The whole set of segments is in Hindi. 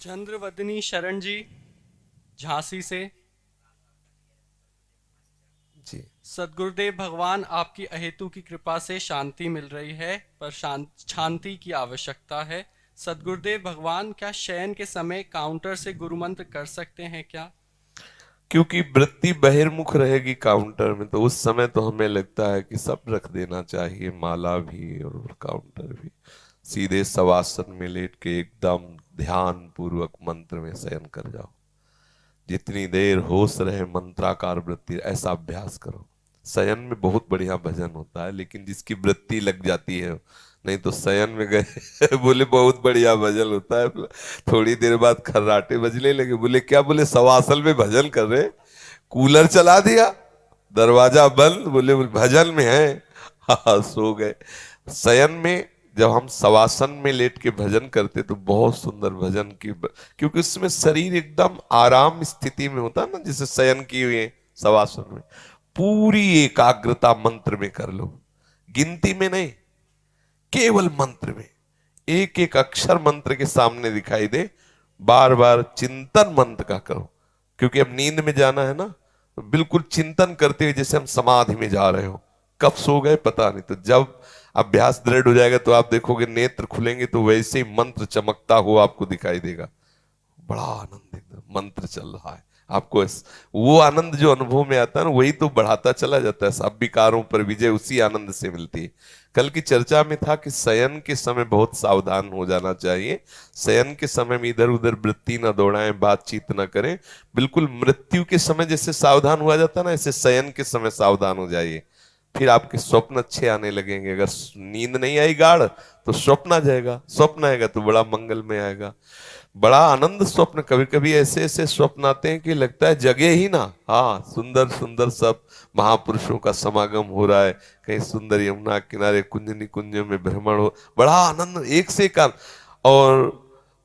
चंद्रवदनी शरण जी, झांसी से। जी। सदगुरुदेव भगवान, आपकी अहेतु की कृपा से शांति मिल रही है, पर शांति की आवश्यकता है। सदगुरुदेव भगवान, क्या शयन के समय काउंटर से गुरु मंत्र कर सकते हैं क्या? क्योंकि वृत्ति बहिर्मुख रहेगी काउंटर में, तो उस समय तो हमें लगता है कि सब रख देना चाहिए, माला भी और काउंटर भी। सीधे शवासन में लेट के एकदम ध्यान पूर्वक मंत्र में शयन कर जाओ। जितनी देर होश रहे मंत्राकार वृत्ति, ऐसा अभ्यास करो। शयन में बहुत बढ़िया भजन होता है, लेकिन जिसकी वृत्ति लग जाती है, नहीं तो शयन में गए बोले बहुत बढ़िया भजन होता है, थोड़ी देर बाद खर्राटे बजने लगे, बोले क्या, बोले सवासल में भजन कर रहे, कूलर चला दिया, दरवाजा बंद, बोले भजन में है। हाँ, सो गए। शयन में जब हम शवासन में लेट के भजन करते तो बहुत सुंदर भजन की, क्योंकि उसमें शरीर एकदम आराम स्थिति में होता है ना, जैसे शयन किए हुए शवासन में पूरी एकाग्रता मंत्र में कर लो, गिनती में नहीं, केवल मंत्र में। एक एक अक्षर मंत्र के सामने दिखाई दे, बार बार चिंतन मंत्र का करो, क्योंकि अब नींद में जाना है ना, तो बिल्कुल चिंतन करते हुए जैसे हम समाधि में जा रहे हो। कब सो गए पता नहीं, तो जब अभ्यास दृढ़ हो जाएगा तो आप देखोगे नेत्र खुलेंगे तो वैसे ही मंत्र चमकता हुआ आपको दिखाई देगा। बड़ा आनंद, एकदम मंत्र चल रहा है आपको। वो आनंद जो अनुभव में आता है ना, वही तो बढ़ाता चला जाता है। सब विकारों पर विजय उसी आनंद से मिलती है। कल की चर्चा में था कि शयन के समय बहुत सावधान हो जाना चाहिए। शयन के समय में इधर उधर वृत्ति न दौड़ाएं, बातचीत न करें। बिल्कुल मृत्यु के समय जैसे सावधान हुआ जाता है ना, ऐसे शयन के समय सावधान हो जाइए। फिर आपके स्वप्न अच्छे आने लगेंगे। अगर नींद नहीं आई गाढ़ तो स्वप्न आ जाएगा, स्वप्न आएगा तो बड़ा मंगल में आएगा, बड़ा आनंद स्वप्न। कभी कभी ऐसे ऐसे स्वप्न आते हैं कि लगता है जगे ही ना। हाँ, सुंदर सुंदर सब महापुरुषों का समागम हो रहा है, कहीं सुंदर यमुना किनारे कुंज निकुंजों में भ्रमण हो, बड़ा आनंद एक से एक और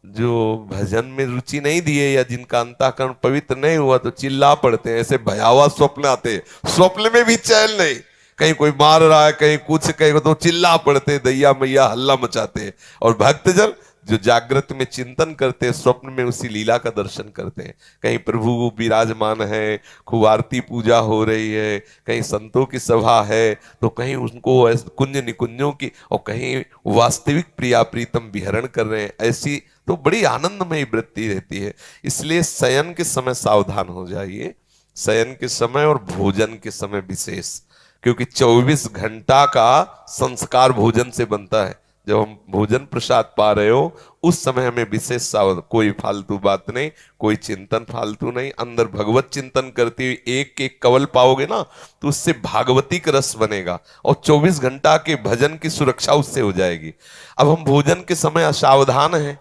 जो भजन में रुचि नहीं दिए या जिनका अंतःकरण पवित्र नहीं हुआ तो चिल्ला पड़ते हैं, ऐसे भयावह स्वप्न आते हैं, स्वप्न में भी चैन नहीं, कहीं कोई मार रहा है, कहीं कुछ, कहीं तो चिल्ला पड़ते, दैया मैया हल्ला मचाते हैं। और भक्तजन जो जागृत में चिंतन करते हैं, स्वप्न में उसी लीला का दर्शन करते हैं। कहीं प्रभु विराजमान है, खूब आरती पूजा हो रही है, कहीं संतों की सभा है, तो कहीं उनको कुंज निकुंजों की, और कहीं वास्तविक प्रिया प्रीतम विहरण कर रहे हैं। ऐसी तो बड़ी आनंदमयी वृत्ति रहती है। इसलिए शयन के समय सावधान हो जाइए, शयन के समय और भोजन के समय विशेष, क्योंकि 24 घंटा का संस्कार भोजन से बनता है। जब हम भोजन प्रसाद पा रहे हो उस समय हमें विशेष सावधान, कोई फालतू बात नहीं, कोई चिंतन फालतू नहीं, अंदर भगवत चिंतन करते हुए एक एक कवल पाओगे ना, तो उससे भागवतिक रस बनेगा और 24 घंटा के भजन की सुरक्षा उससे हो जाएगी। अब हम भोजन के समय असावधान हैं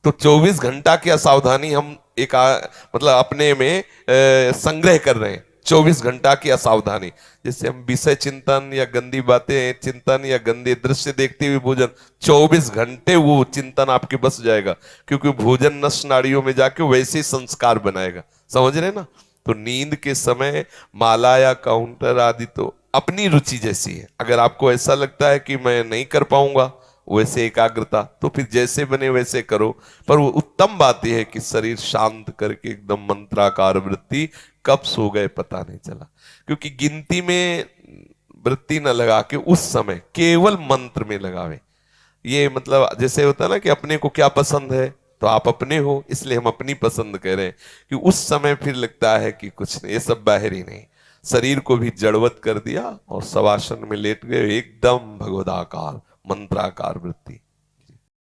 तो 24 घंटा की असावधानी हम मतलब अपने में संग्रह कर रहे हैं। 24 घंटा की असावधानी, जैसे हम विषय चिंतन या गंदी बातें चिंतन या गंदे दृश्य देखते हुए भोजन, 24 घंटे वो चिंतन आपके बस जाएगा, क्योंकि भोजन नस नाड़ियों में जाके वैसे ही संस्कार बनाएगा। समझ रहे ना? तो नींद के समय माला या काउंटर आदि तो अपनी रुचि जैसी है। अगर आपको ऐसा लगता है कि मैं नहीं कर पाऊंगा वैसे एकाग्रता, तो फिर जैसे बने वैसे करो। पर वो उत्तम बात यह है कि शरीर शांत करके एकदम मंत्राकार वृत्ति, कब सो गए पता नहीं चला। क्योंकि गिनती में वृत्ति न लगा के उस समय केवल मंत्र में लगावे। ये मतलब जैसे होता है ना कि अपने को क्या पसंद है, तो आप अपने हो इसलिए हम अपनी पसंद कह रहे हैं, कि उस समय फिर लगता है कि कुछ नहीं, ये सब बाहर ही नहीं। शरीर को भी जड़वत कर दिया और शवासन में लेट गए, एकदम भगवदाकार मंत्राकार वृत्ति।